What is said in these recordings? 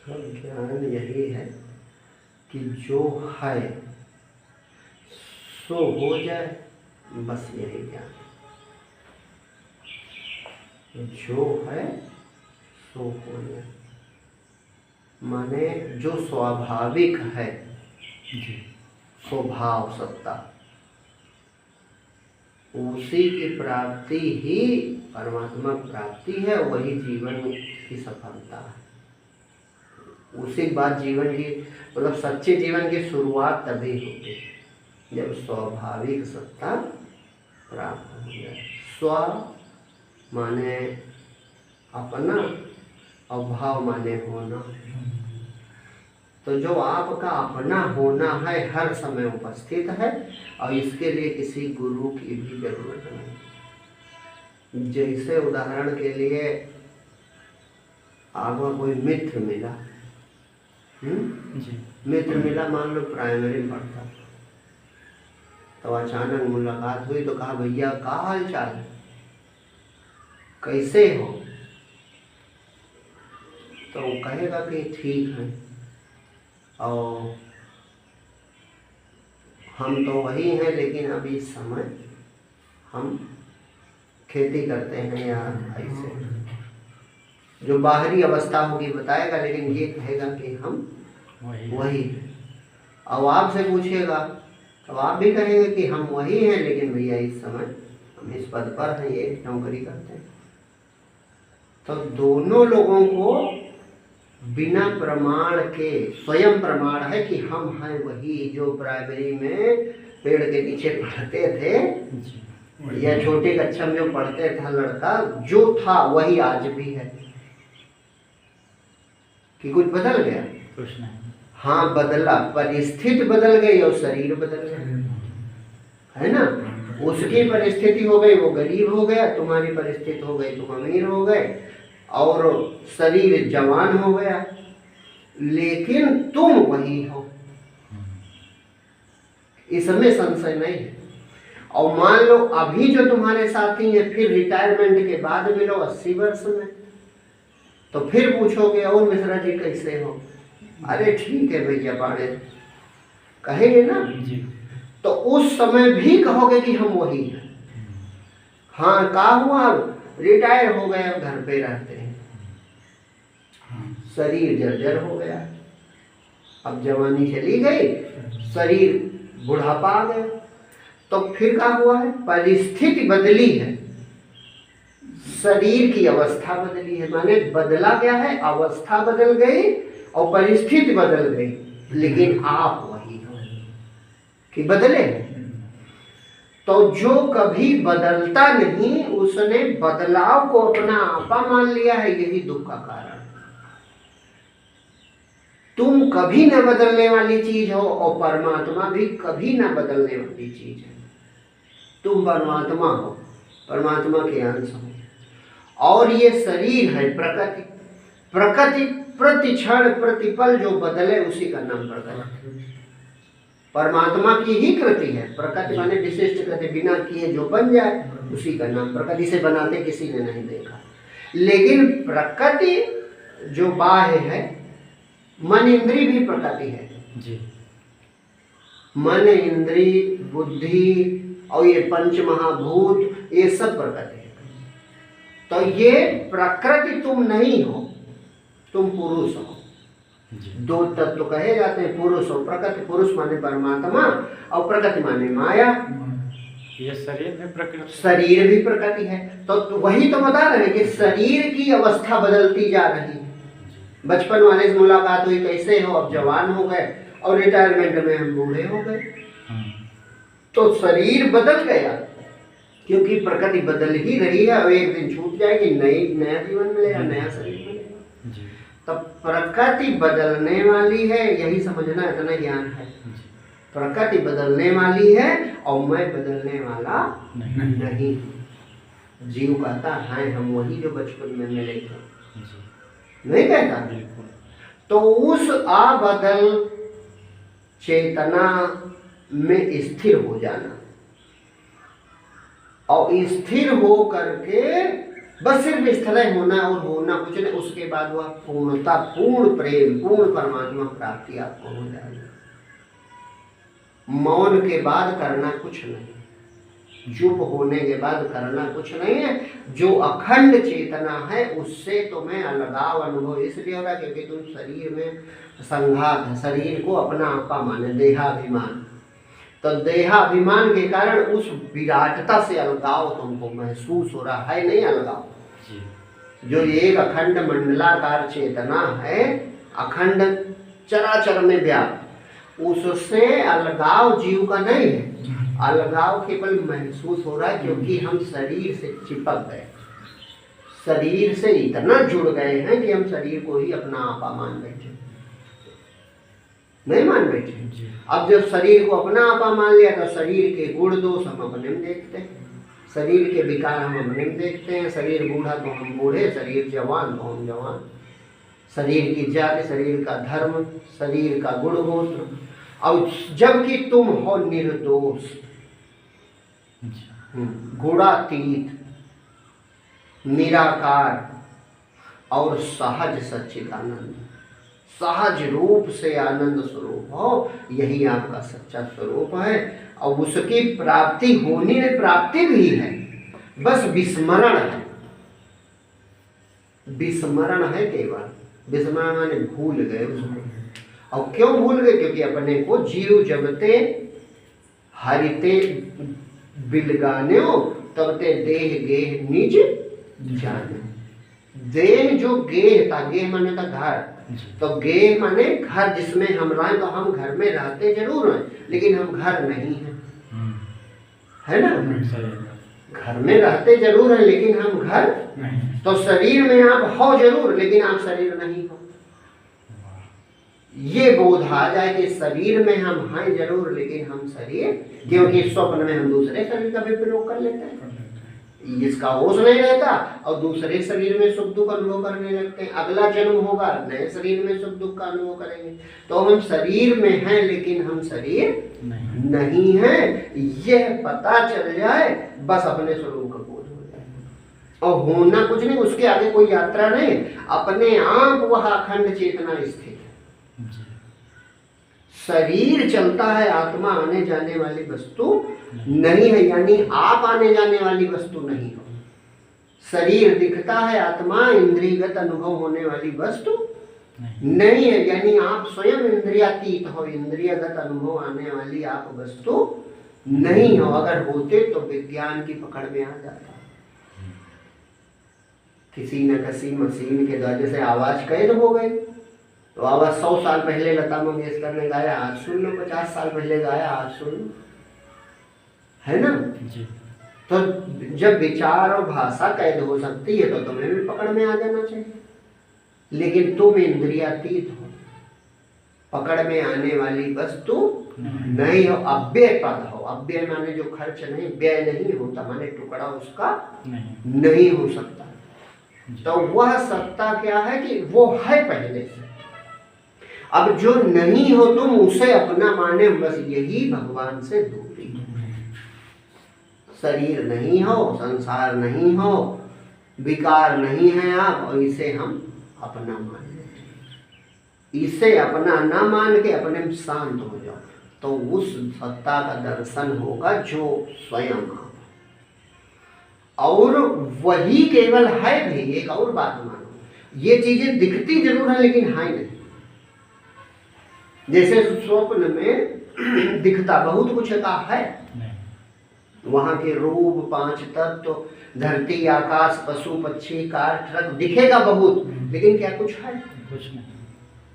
तो ज्ञान यही है कि जो है सो हो जाए, बस यही ज्ञान है। जो है सो हो जाए माने जो स्वाभाविक है, स्वभाव सत्ता, उसी की प्राप्ति ही परमात्मा की प्राप्ति है। वही जीवन की सफलता है। उसी बाद जीवन की मतलब सच्चे जीवन की शुरुआत तभी होती है जब स्वाभाविक सत्ता प्राप्त हो जाए। स्व माने अपना और भाव माने होना। तो जो आपका अपना होना है हर समय उपस्थित है और इसके लिए किसी गुरु की भी जरूरत नहीं। जैसे उदाहरण के लिए आपको कोई मित्र मिला, मित्र मिला, मान लो प्राइमरी में पढ़ता, तो अचानक मुलाकात हुई तो कहा भैया क्या हाल चाल है, कैसे हो? तो वो कहेगा कि ठीक है, और हम तो वही हैं लेकिन अभी इस समय हम खेती करते हैं या ऐसे जो बाहरी अवस्था होगी बताएगा, लेकिन ये कहेगा कि हम वही हैं। और आपसे पूछेगा तो आप भी कहेंगे कि हम वही हैं लेकिन भैया इस समय हम इस पद पर हैं, ये नौकरी करते हैं। तो दोनों लोगों को बिना प्रमाण के स्वयं प्रमाण है कि हम हैं वही जो प्राइमरी में पेड़ के नीचे पढ़ते थे या छोटे कक्षा में जो पढ़ते था लड़का, जो था वही आज भी है। कि कुछ बदल गया? कुछ नहीं। हाँ बदला, परिस्थिति बदल गई और शरीर बदल गया, है ना। उसकी परिस्थिति हो गई वो गरीब हो गया, तुम्हारी परिस्थिति हो गई तुम अमीर हो गए और शरीर जवान हो गया, लेकिन तुम वही हो, इसमें संशय नहीं है। और मान लो अभी जो तुम्हारे साथी हैं फिर रिटायरमेंट के बाद मिलो 80 वर्ष में, तो फिर पूछोगे और मिश्रा जी कैसे हो? अरे ठीक है भैया पाड़े, कहेंगे ना जी। तो उस समय भी कहोगे कि हम वही हैं। हाँ क्या हुआ, रिटायर हो गए, अब घर पे रहते हैं, शरीर जर्जर हो गया, अब जवानी चली गई, शरीर बुढ़ापा आ गया। तो फिर क्या हुआ है, परिस्थिति बदली है, शरीर की अवस्था बदली है। माने बदला क्या है, अवस्था बदल गई और परिस्थिति बदल गई, लेकिन आप वही हो कि बदले। तो जो कभी बदलता नहीं उसने बदलाव को अपना आपा मान लिया है, यही दुख का कारण। तुम कभी न बदलने वाली चीज हो और परमात्मा भी कभी न बदलने वाली चीज है। तुम परमात्मा हो, परमात्मा के अंश हो, और ये शरीर है प्रकृति। प्रकृति प्रति क्षण प्रतिपल जो बदले उसी का नाम प्रकृति। परमात्मा की ही कृति है प्रकृति, माने विशिष्ट कृति, बिना किए जो बन जाए उसी का नाम प्रकृति। से बनाते किसी ने नहीं देखा। लेकिन प्रकृति जो बाह्य है, मन इंद्री भी प्रकृति है जी। मन इंद्री बुद्धि और ये पंच महाभूत ये सब प्रकृति है। तो ये प्रकृति तुम नहीं हो, तुम पुरुष हो। दो तत्व कहे जाते हैं, पुरुष और प्रकृति। पुरुष माने परमात्मा और प्रकृति माने माया। ये शरीर भी प्रकृति, शरीर भी प्रकृति है। तो वही तो बता रहे हैं कि शरीर की अवस्था बदलती जा रही है। बचपन वाले से मुलाकात हुई कैसे हो, अब जवान हो गए और रिटायरमेंट में हम बूढ़े हो गए। तो शरीर बदल गया क्योंकि प्रकृति बदल ही रही है और एक दिन छूट जाएगी, नया जीवन मिलेगा, नया शरीर मिलेगा। तब प्रकृति बदलने वाली है, यही समझना, इतना ज्ञान है। प्रकृति बदलने वाली है और मैं बदलने वाला नहीं। जीव कहता है हम वही जो बचपन में मिले थे, नहीं कहता। तो उस अबदल चेतना में स्थिर हो जाना और स्थिर हो करके बस सिर्फ इस तरह होना और होना कुछ नहीं, उसके बाद वह पूर्णता, पूर्ण प्रेम, पूर्ण परमात्मा प्राप्ति आपको हो जाएगी। मौन के बाद करना कुछ नहीं, चुप होने के बाद करना कुछ नहीं है। जो अखंड चेतना है उससे तुम्हें अलगाव अनुभव इसलिए हो रहा है क्योंकि तुम शरीर में संघात है, शरीर को अपना आपा माने, देहाभिमान। तो देहाभिमान के कारण उस विराटता से अलगाव तुमको महसूस हो रहा है, नहीं अलगाव। जो एक अखंड मंडलाकार चेतना है, अखंड चराचर में व्याप्त, उससे अलगाव जीव का नहीं है। अलगाव केवल महसूस हो रहा है क्योंकि हम शरीर से चिपक गए, शरीर से इतना जुड़ गए हैं कि हम शरीर को ही अपना आपा मान बैठे, नहीं मान बैठे। अब जब शरीर को अपना आपा मान लिया तो शरीर के गुण दोष हम अपने में देखते हैं, शरीर के विकार हम अपने में देखते हैं। शरीर बूढ़ा तो हम बूढ़े, शरीर जवान तो हम जवान, शरीर की जाति, शरीर का धर्म, शरीर का गुण गोत्र। और जबकि तुम हो निर्दोष, गुणातीत, निराकार और सहज सच्चिदानंद, सहज रूप से आनंद स्वरूप हो, यही आपका सच्चा स्वरूप है। और उसकी प्राप्ति होनी में प्राप्ति भी है, बस विस्मरण है, विस्मरण है केवल। विस्मरण माने भूल गए उसको। और क्यों भूल गए? क्योंकि अपने को जीव जबते हरिते बिलगाने तबते देह गेह निज जाने। देह जो गेह था, गेह माने था घर, तो गेह माने घर जिसमें हम रहे। तो हम घर में रहते जरूर हैं लेकिन हम घर नहीं हैं, है ना? घर में रहते जरूर हैं लेकिन हम घर नहीं। तो शरीर में आप हो जरूर लेकिन आप शरीर नहीं हो। ये बोध आ जाए कि शरीर में हम हैं जरूर लेकिन हम शरीर, क्योंकि स्वप्न में हम दूसरे शरीर का भी प्रयोग कर लेते हैं, इसका होश नहीं रहता और दूसरे शरीर में सुख दुख अनुभव करने लगते हैं। अगला जन्म होगा नए शरीर में सुख दुख का अनुभव करेंगे। तो हम शरीर में हैं लेकिन हम शरीर नहीं हैं, यह पता चल जाए बस अपने स्वरूप का बोध हो जाए। और होना कुछ नहीं, उसके आगे कोई यात्रा नहीं, अपने आप वह अखंड चेतना स्थित है। शरीर चलता है, आत्मा आने जाने वाली वस्तु नहीं है, यानी आप आने जाने वाली वस्तु नहीं हो। शरीर दिखता है, आत्मा इंद्रियगत अनुभव होने वाली वस्तु नहीं है, यानी आप स्वयं इंद्रियातीत हो, इंद्रियगत अनुभव आने वाली आप वस्तु नहीं हो। अगर होते तो विज्ञान की पकड़ में आ जाता। किसी न किसी मशीन के द्वारा, जैसे आवाज कैद हो गई तो आवाज 100 साल पहले लता मंगेशकर ने गाया, आज सुन लो, 50 साल पहले गाया, आज सुन लो, है ना जी। तो जब विचार और भाषा कैद हो सकती है तो तुम्हें भी पकड़ में आ जाना चाहिए, लेकिन तुम इंद्रियातीत हो, पकड़ में आने वाली वस्तु नहीं हो, अव्यय पद हो। अव्यय माने जो खर्च नहीं, व्यय नहीं होता, माने टुकड़ा उसका नहीं हो सकता। तो वह सत्ता क्या है कि वो है पहले से। अब जो नहीं हो तुम उसे अपना माने, बस यही भगवान से दूरी। शरीर नहीं हो, संसार नहीं हो, विकार नहीं है आप, और इसे हम अपना मान लेते हैं। इसे अपना ना मान के अपने में शांत हो जाओ तो उस सत्ता का दर्शन होगा जो स्वयं आप, और वही केवल है भी। एक और बात मानो, ये चीजें दिखती जरूर है लेकिन है नहीं। जैसे स्वप्न में दिखता बहुत कुछ का है, वहां के रूप, 5 तत्व, धरती, आकाश, पशु पक्षी, कार, ट्रक, दिखेगा बहुत, लेकिन क्या कुछ है? कुछ नहीं।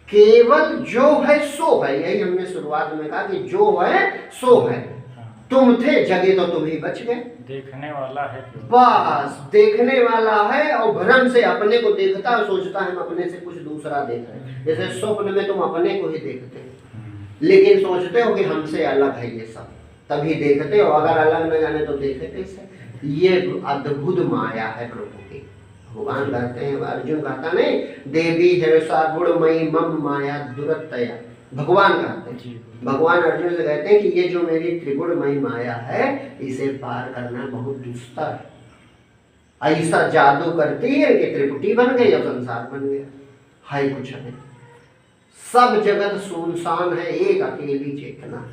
केवल जो है सो है। यही हमने शुरुआत में कहा कि जो है सो है। तुम थे, जगे तो तुम ही बच गए। देखने वाला है, बस देखने वाला है, और भ्रम से अपने को देखता है, सोचता है हम अपने से कुछ दूसरा देख रहे हैं। जैसे स्वप्न में तुम अपने को ही देखते हो लेकिन सोचते हो कि हमसे अलग है ये सब, तभी देखते हो। अगर अलग न जाने तो देखे कैसे? ये अद्भुत माया है प्रभु की। भगवान कहते हैं, अर्जुन कहता नहीं, देवी हर्षा गुणमयी मम माया दुरतया। भगवान कहते हैं, भगवान अर्जुन से कहते हैं कि ये जो मेरी त्रिगुणमयी माया है, इसे पार करना बहुत दुस्तर है। ऐसा जादू करती है कि त्रिपुटी बन गई और संसार बन गया। है कुछ नहीं, सब जगत सुनसान है, एक अकेली चेतना।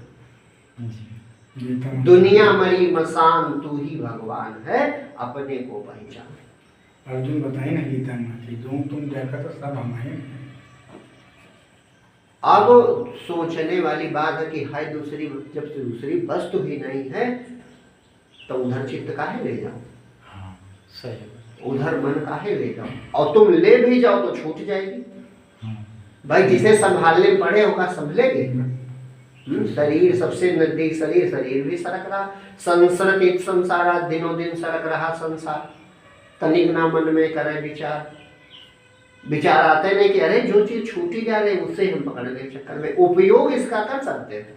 दुनिया मरी मसान, तू ही भगवान है, अपने को पहचान। अर्जुन बताए ना गीता में कि जो तुम देखा तो सब हमारे। अब सोचने वाली बात है कि हाय दूसरी, जब से दूसरी वस्तु ही नहीं है तो उधर चित्त काहे ले जाओ? हाँ सही। उधर मन काहे ले जाओ? और तुम ले भी जाओ तो छूट जाएगी। भाई जिसे संभालने पड़े होगा संभलेगी। शरीर सबसे नजदीक, शरीर भी सरक रहा, संसरत संसारा, दिनों दिन सरक रहा संसार। तनिक ना मन में करे विचार आते नहीं कि अरे जो चीज छूटी जा रही है उससे हम पकड़ने के चक्कर में उपयोग इसका कर सकते थे।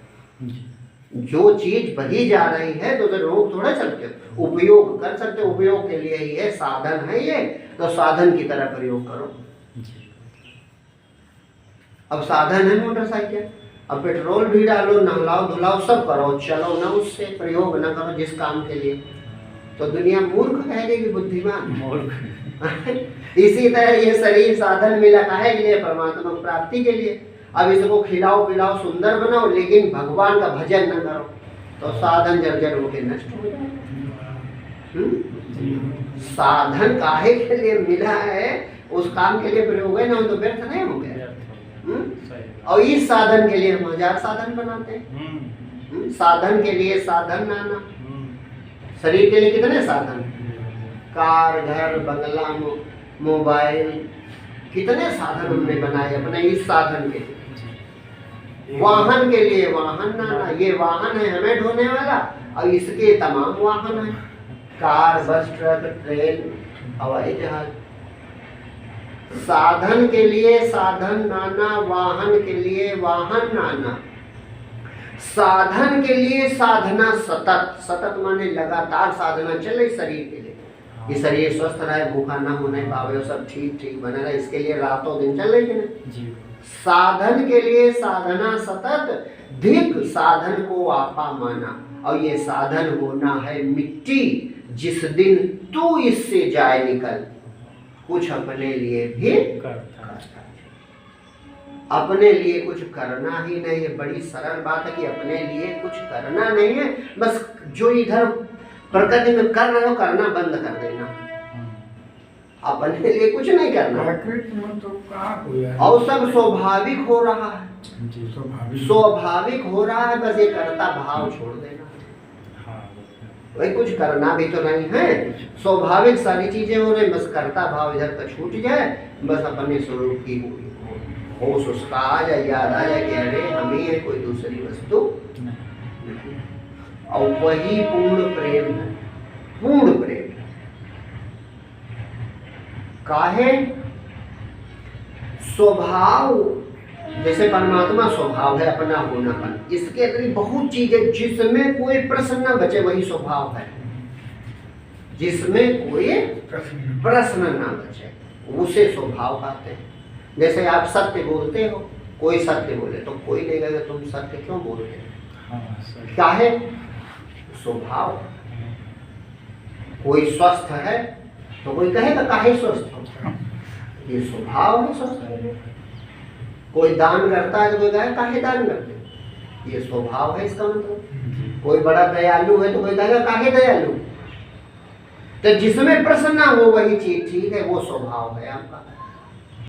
जो चीज बही जा रही है तो रोक थोड़ा चलते, उपयोग कर सकते। उपयोग के लिए ये साधन है, ये तो साधन की तरह प्रयोग करो। अब साधन है मोटरसाइकिल, अब पेट्रोल भी डालो, नहलाओ धुलाओ सब करो, चलो ना उससे प्रयोग ना करो जिस काम के लिए, तो दुनिया मूर्ख कहेगी बुद्धिमान मूर्ख। इसी तरह ये शरीर साधन मिला काहे के लिए? परमात्मा प्राप्ति के लिए। अब इसको खिलाओ पिलाओ सुंदर बनाओ, लेकिन भगवान का भजन न करो तो साधन जर्जर होकर नष्ट हो जाएगा। साधन काहे के लिए मिला है, उस काम के लिए प्रयोग है ना, तो व्यर्थ नहीं हो गया। और इस साधन के लिए हम 1000 साधन बनाते हैं। साधन के लिए साधन नाना, शरीर के लिए कितने साधन? कार, घर, बंगला, मोबाइल, कितने साधन हमने बनाए अपने इस साधन के लिए। वाहन के लिए वाहन नाना, ये वाहन है हमें ढोने वाला, और इसके तमाम वाहन है, कार, बस, ट्रक, ट्रेन, हवाई जहाज। साधन के लिए साधन नाना, वाहन के लिए वाहन नाना। साधन के लिए साधना सतत, सतत माने लगातार साधना चले शरीर के लिए, ये शरीर स्वस्थ रहे, भूखा ना होने पावे, सब ठीक बने रहे, इसके लिए रातों दिन चल रही है। साधन के लिए साधना सतत, धिक साधन को आपा माना। और ये साधन होना है मिट्टी, जिस दिन तू इससे जाए निकल, कुछ अपने लिए भी करता। अपने लिए कुछ करना ही नहीं है। बड़ी सरल बात है कि अपने लिए कुछ करना नहीं है, बस जो इधर प्रकृति में कर रहे हो करना बंद कर देना। अपने लिए कुछ नहीं करना, और सब स्वाभाविक हो रहा है, स्वाभाविक हो रहा है, बस ये करता भाव छोड़ देना। भाई कुछ करना भी तो नहीं है, स्वाभाविक सारी चीजें हो रही, बस करता भाव इधर का छूट जाए, बस अपने स्वरूप की होश उसका आ जाए, याद आ जाए कि अरे हम ही है, कोई दूसरी वस्तु नहीं। और वही पूर्ण प्रेम है, पूर्ण प्रेम है। काहे? स्वभाव, जैसे परमात्मा स्वभाव है अपना होनापन, इसके अतिरिक्त बहुत चीजें जिसमें कोई प्रश्न न बचे, वही स्वभाव है। जिसमें कोई प्रश्न न बचे उसे स्वभाव कहते हैं। जैसे आप सत्य बोलते हो, कोई सत्य बोले तो कोई नहीं कहेगा तुम सत्य क्यों बोलते हो, क्या है? स्वभाव। कोई स्वस्थ है तो कोई कहेगा काहे स्वस्थ हो, ये स्वभाव है स्वस्थ है। कोई दान करता है तो कोई कहेगा काहे दान करते, ये स्वभाव है इसका मतलब। कोई बड़ा दयालु है तो कोई कहेगा काहे दयालु। तो जिसमें प्रसन्न हो वही चीज ठीक है, वो स्वभाव है आपका।